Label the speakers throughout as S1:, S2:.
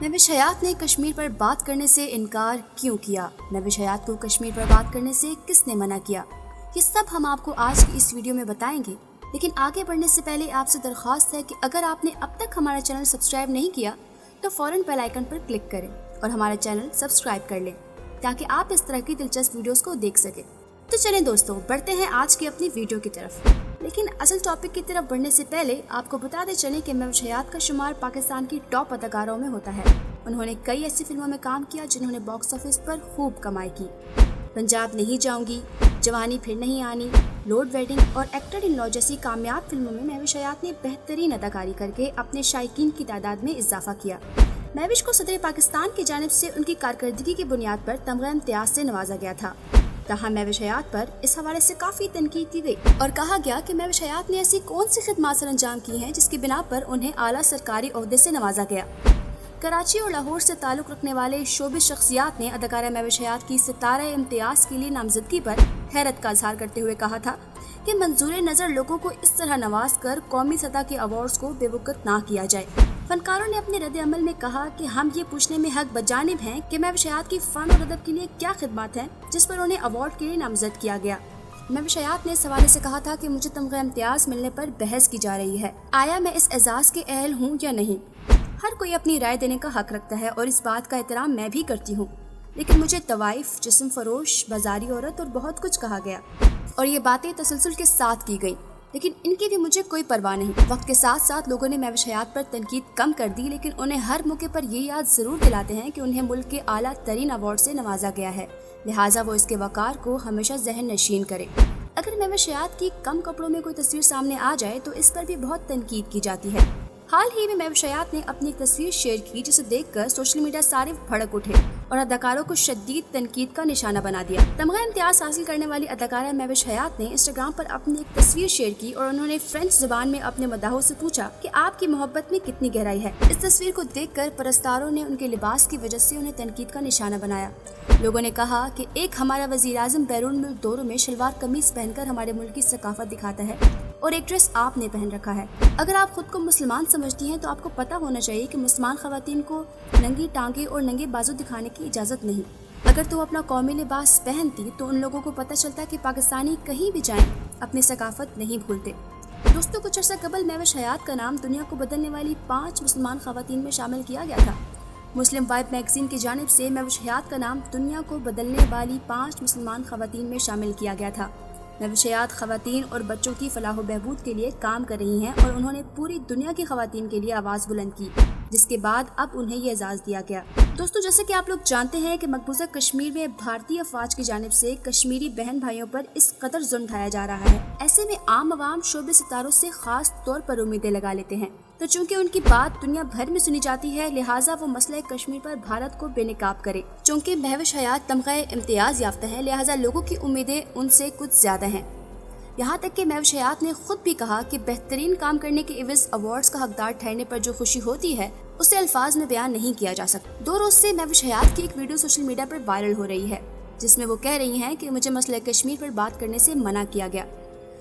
S1: महविश हयात ने कश्मीर पर बात करने से इनकार क्यों किया? महविश हयात को कश्मीर पर बात करने से किसने मना किया? ये सब हम आपको आज की इस वीडियो में बताएंगे। लेकिन आगे बढ़ने से पहले आपसे दरख्वास्त है कि अगर आपने अब तक हमारा चैनल सब्सक्राइब नहीं किया तो फौरन बेल आइकन पर क्लिक करें और हमारा चैनल सब्सक्राइब कर लें ताकि आप इस तरह की दिलचस्प वीडियोस को देख सकें। तो चलें दोस्तों, बढ़ते हैं आज की अपनी वीडियो की तरफ। लेकिन असल टॉपिक की तरफ बढ़ने से पहले आपको बताते चलें कि महविश हयात का शुमार पाकिस्तान की टॉप अदाकारों में होता है। उन्होंने कई ऐसी फिल्मों में काम किया जिन्होंने बॉक्स ऑफिस पर खूब कमाई की। पंजाब नहीं जाऊंगी, जवानी फिर नहीं आनी, लोड वेडिंग और एक्टर इन लॉ जैसी कामयाब फिल्मों में महविश हयात ने बेहतरीन अदाकारी करके अपने शायकीन की तादाद में इजाफा किया। महविश को सदर पाकिस्तान की जानिब से उनकी कारकर्दगी की बुनियाद पर तमगा इम्तियाज से नवाजा गया था। तहाँ महविश हयात पर इस हवाले से काफी तनकीद की गई और कहा गया कि महविश हयात ने ऐसी कौन सी खिदमत सर अंजाम की हैं जिसकी बिना पर उन्हें आला सरकारी ओहदे से नवाजा गया। कराची और लाहौर से ताल्लुक रखने वाले शोबिस शख्सियात ने अदाकारा महविश हयात की सितारा इम्तियाज के लिए नामजदगी पर हैरत का इजहार करते हुए कहा था कि मंजूर नज़र लोगों को इस तरह नवाज कर कौमी सतह के अवार्ड्स को बेवकूफ़ ना किया जाए। फनकारों ने अपने रद्द अमल में कहा कि हम ये पूछने में हक बजानिब हैं कि महविश हयात की फ़न और अदब के लिए क्या खिदमत हैं जिस पर उन्हें अवार्ड के लिए नामजद किया गया। महविश हयात ने इस हवाले से कहा था कि मुझे तमगा इम्तियाज मिलने पर बहस की जा रही है, आया मैं इस एजाज़ के अहल हूँ या नहीं। हर कोई अपनी राय देने का हक रखता है और इस बात का एहतराम मैं भी करती हूँ, लेकिन मुझे तवाइफ, जिस्म फरोश, बाजारी औरत और बहुत कुछ कहा गया और ये बातें तसलसल के साथ की गई, लेकिन इनकी भी मुझे कोई परवाह नहीं। वक्त के साथ साथ लोगों ने महविश हयात पर तनकीद कम कर दी, लेकिन उन्हें हर मौके पर ये याद जरूर दिलाते हैं कि उन्हें मुल्क के आला तरीन अवार्ड से नवाजा गया है, लिहाजा वो इसके वकार को हमेशा जहन नशीन करे। अगर महविश हयात की कम कपड़ों में कोई तस्वीर सामने आ जाए तो इस पर भी बहुत तनकीद की जाती है। हाल ही में महविश हयात ने अपनी एक तस्वीर शेयर की जिसे देखकर सोशल मीडिया सारे भड़क उठे और अदाकारों को शदीद तनकीद का निशाना बना दिया। तमगा इम्तियाज हासिल करने वाली अदाकारा महविश हयात ने इंस्टाग्राम पर अपनी एक तस्वीर शेयर की और उन्होंने फ्रेंच जुबान में अपने मदाहों से पूछा कि आपकी मोहब्बत में कितनी गहराई है। इस तस्वीर को देखकर परस्तारों ने उनके लिबास की वजह से उन्हें तनकीद का निशाना बनाया। लोगों ने कहा कि एक हमारा वजीर आज़म बैरून मुल्क दौरों में शलवार कमीज पहनकर हमारे मुल्क की सकाफत दिखाता है और एक ड्रेस आपने पहन रखा है। अगर आप खुद को मुसलमान समझती हैं तो आपको पता होना चाहिए कि मुसलमान खवातीन को नंगी टांगे और नंगे बाजू दिखाने की इजाज़त नहीं। अगर तुम अपना कौमी लिबास पहनती तो उन लोगों को पता चलता कि पाकिस्तानी कहीं भी जाएं अपनी सकाफत नहीं भूलते। दोस्तों, कुछ अर्सा कबल महविश हयात का नाम दुनिया को बदलने वाली 5 मुसलमान खवातीन में शामिल किया गया था। मुस्लिम वाइब मैगजीन की जानिब से महविश हयात का नाम दुनिया को बदलने वाली 5 मुसलमान खवातीन में शामिल किया गया था। महविश हयात खवातीन और बच्चों की फलाह बहबूद के लिए काम कर रही हैं और उन्होंने पूरी दुनिया की खवातीन के लिए आवाज़ बुलंद की, जिसके बाद अब उन्हें ये एजाज़ दिया गया। दोस्तों, जैसे कि आप लोग जानते हैं कि मकबूजा कश्मीर में भारतीय अफवाज की जानिब से कश्मीरी बहन भाइयों पर इस कदर जुल्म ढाया जा रहा है। ऐसे में आम आवाम शोबे सितारों से खास तौर पर उम्मीदें लगा लेते हैं, तो चूंकि उनकी बात दुनिया भर में सुनी जाती है लिहाजा वो मसला कश्मीर पर भारत को बेनकाब करे। चूंकि महविश हयात तमगा इम्तियाज याफ्ता है लिहाजा लोगों की उम्मीदें उनसे कुछ ज्यादा हैं। यहाँ तक कि महविश हयात ने खुद भी कहा कि बेहतरीन काम करने के एवज अवार्ड्स का हकदार ठहरने पर जो खुशी होती है उसे अल्फाज में बयान नहीं किया जा सकता। 2 रोज से महविश हयात की एक वीडियो सोशल मीडिया पर वायरल हो रही है जिसमें वो कह रही हैं कि मुझे मसला कश्मीर पर बात करने से मना किया गया।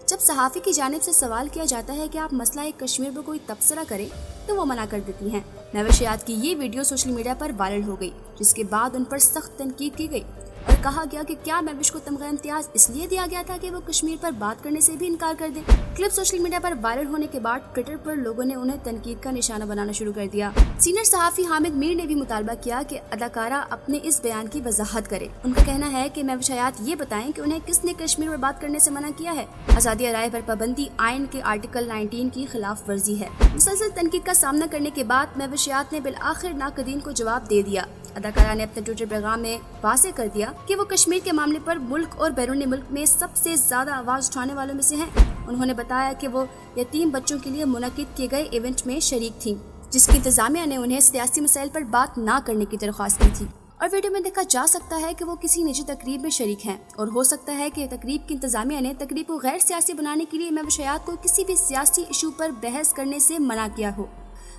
S1: जब सहाफ़ी की जानिब से सवाल किया जाता है कि आप मसला कश्मीर पर कोई तबसरा करें तो वो मना कर देती हैं। महविश हयात की ये वीडियो सोशल मीडिया पर वायरल हो गई, जिसके बाद उन पर सख्त तनकीद की गई और कहा गया कि क्या महविश को तमगा इम्तियाज इसलिए दिया गया था कि वो कश्मीर पर बात करने से भी इनकार कर दे। क्लिप सोशल मीडिया पर वायरल होने के बाद ट्विटर पर लोगों ने उन्हें तनकीद का निशाना बनाना शुरू कर दिया। सीनियर सहाफ़ी हामिद मीर ने भी मुतालबा किया कि अदाकारा अपने इस बयान की वजाहत करे। उनका कहना है कि महविश हयात ये बताएं कि उन्हें किसने कश्मीर पर बात करने से मना किया है। आज़ादी राय पर पाबंदी आइन के आर्टिकल 19 की खिलाफ वर्जी है। मुसलसल तनकीद का सामना करने के बाद महविश हयात ने बिल आखिर नाकदीन को जवाब दे दिया। अदाकारा ने अपने ट्विटर पैगाम में वाज़ेह कर दिया कि वो कश्मीर के मामले पर मुल्क और बैरून मुल्क में सबसे ज्यादा आवाज उठाने वालों में से हैं। उन्होंने बताया कि वो यतीम बच्चों के लिए मुनक्किद किए गए इवेंट में शरीक थीं, जिसकी इंतजामिया ने उन्हें सियासी मसाइल पर बात न करने की दरख्वास्त की थी। और वीडियो में देखा जा सकता है कि वो किसी निजी तकरीब में शरीक हैं और हो सकता है कि तकरीब की इंतजामिया ने तकरीब को गैर सियासी बनाने के लिए महविश हयात को किसी भी सियासी इशू पर बहस करने से मना किया हो।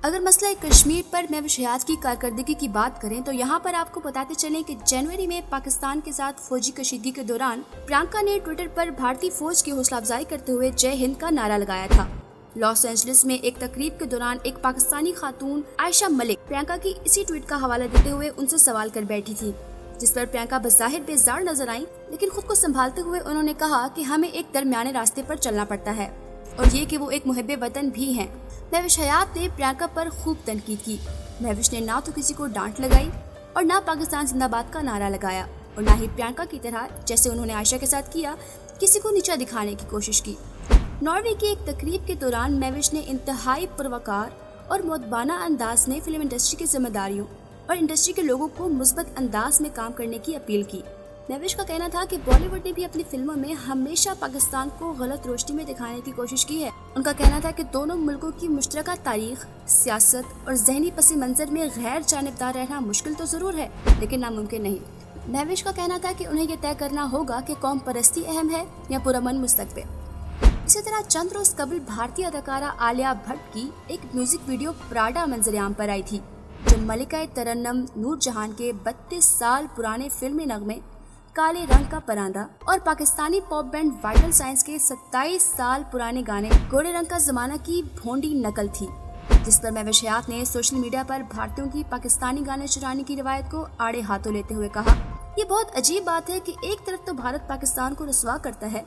S1: अगर मसला कश्मीर पर महविश हयात की कारकर्दगी की बात करें तो यहाँ पर आपको बताते चलें कि जनवरी में पाकिस्तान के साथ फौजी कशीदगी के दौरान प्रियंका ने ट्विटर पर भारतीय फौज की हौसला अफजाई करते हुए जय हिंद का नारा लगाया था। लॉस एंजलिस में एक तकरीब के दौरान एक पाकिस्तानी खातून आयशा मलिक प्रियंका की इसी ट्वीट का हवाला देते हुए उनसे सवाल कर बैठी थी, जिस पर प्रियंका बज़ाहिर बेजार नजर आई, लेकिन खुद को संभालते हुए उन्होंने कहा कि हमें एक दरमियाने रास्ते पर चलना पड़ता है और ये कि वो एक मुहिब्बे वतन भी हैं। महविश हयात ने प्रियंका पर खूब तनकीद की। महविश ने ना तो किसी को डांट लगाई और ना पाकिस्तान जिंदाबाद का नारा लगाया और ना ही प्रियंका की तरह, जैसे उन्होंने आयशा के साथ किया, किसी को नीचा दिखाने की कोशिश की। नॉर्वे की एक तकरीब के दौरान महविश ने इंतहाई पुरवकार और मुअद्दबाना अंदाज में फिल्म इंडस्ट्री की जिम्मेदारियों और इंडस्ट्री के लोगों को मुस्बत अंदाज में काम करने की अपील की। महविश का कहना था कि बॉलीवुड ने भी अपनी फिल्मों में हमेशा पाकिस्तान को गलत रोशनी में दिखाने की कोशिश की है। उनका कहना था कि दोनों मुल्कों की मुश्तरका तारीख, सियासत और ज़हनी पस मंज़र में गैर जानिबदार रहना मुश्किल तो ज़रूर है, लेकिन नामुमकिन नहीं। महविश का कहना था कि उन्हें यह तय करना होगा कि कौम परस्ती अहम है या पुरअमन मुस्तकबिल। इसी तरह चंद रोज कबल भारतीय अदाकारा आलिया भट्ट की एक म्यूजिक वीडियो प्राडा मंजरेआम पर आई थी, जो मलिका तरन्नुम नूरजहां के 32 साल पुराने फिल्मी नगमे काले रंग का परांदा और Pakistani pop band vital science के 27 साल पुराने गाने गोरे रंग का जमाना की भोंडी नकल थी, जिस पर महविश हयात ने सोशल मीडिया पर भारतीयों की पाकिस्तानी गाने चुराने की रिवायत को आड़े हाथों लेते हुए कहा, ये बहुत अजीब बात है कि एक तरफ तो भारत पाकिस्तान को रुसवा करता है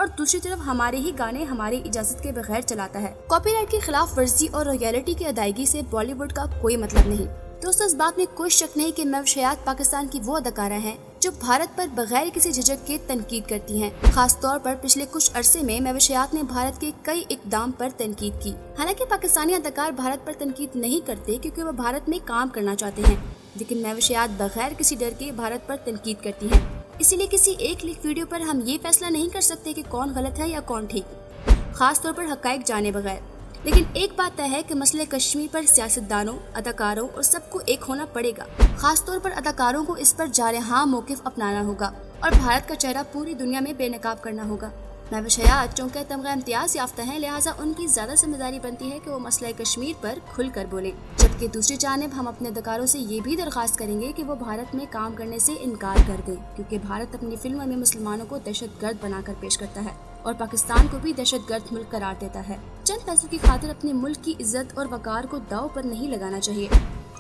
S1: और दूसरी तरफ हमारे ही गाने हमारी इजाजत के बगैर चलाता है। कॉपीराइट की खिलाफ वर्जी और रॉयल्टी की अदायगी से बॉलीवुड का कोई मतलब नहीं। दोस्तों, इस बात में कोई शक नहीं कि महविश हयात पाकिस्तान की वो अदाकारा हैं जो भारत पर बगैर किसी झिझक के तनकीद करती हैं। खास तौर पर पिछले कुछ अरसे में महविश हयात ने भारत के कई इकदाम पर तनकीद की। हालांकि पाकिस्तानी अदाकार भारत पर तनकीद नहीं करते क्योंकि वो भारत में काम करना चाहते हैं, लेकिन महविश हयात बगैर किसी डर के भारत पर तनकीद करती हैं। इसीलिए किसी एक लीक वीडियो पर हम ये फैसला नहीं कर सकते कि कौन गलत है या कौन ठीक, खास तौर पर हकाइक जाने बगैर। लेकिन एक बात तय है कि मसले कश्मीर पर सियासतदानों, अदाकारों और सबको एक होना पड़ेगा। खास तौर पर अदाकारों को इस पर जारहा मौक़िफ़ अपनाना होगा और भारत का चेहरा पूरी दुनिया में बेनकाब करना होगा। महविश हयात चूंकि तमगा इम्तियाज़ याफ्ता हैं, लिहाजा उनकी ज़्यादा जिम्मेदारी बनती है कि वो मसला कश्मीर पर खुलकर बोलें, जबकि दूसरी जानिब हम अपने अदाकारों से ये भी दरख्वास्त करेंगे कि वो भारत में काम करने से इनकार कर दें, क्योंकि भारत अपनी फिल्मों में मुसलमानों को दहशतगर्द बनाकर पेश करता है और पाकिस्तान को भी दहशतगर्द मुल्क करार देता है। चंद पैसों की खातिर अपने मुल्क की इज्जत और वकार को दांव पर नहीं लगाना चाहिए।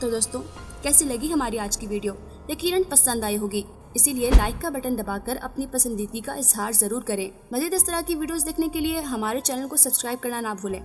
S1: तो दोस्तों, कैसी लगी हमारी आज की वीडियो? यकीनन पसंद आई होगी, इसीलिए लाइक का बटन दबाकर अपनी पसंदीदा का इजहार जरूर करें। मज़ीद इस तरह की वीडियोस देखने के लिए हमारे चैनल को सब्सक्राइब करना ना भूलें।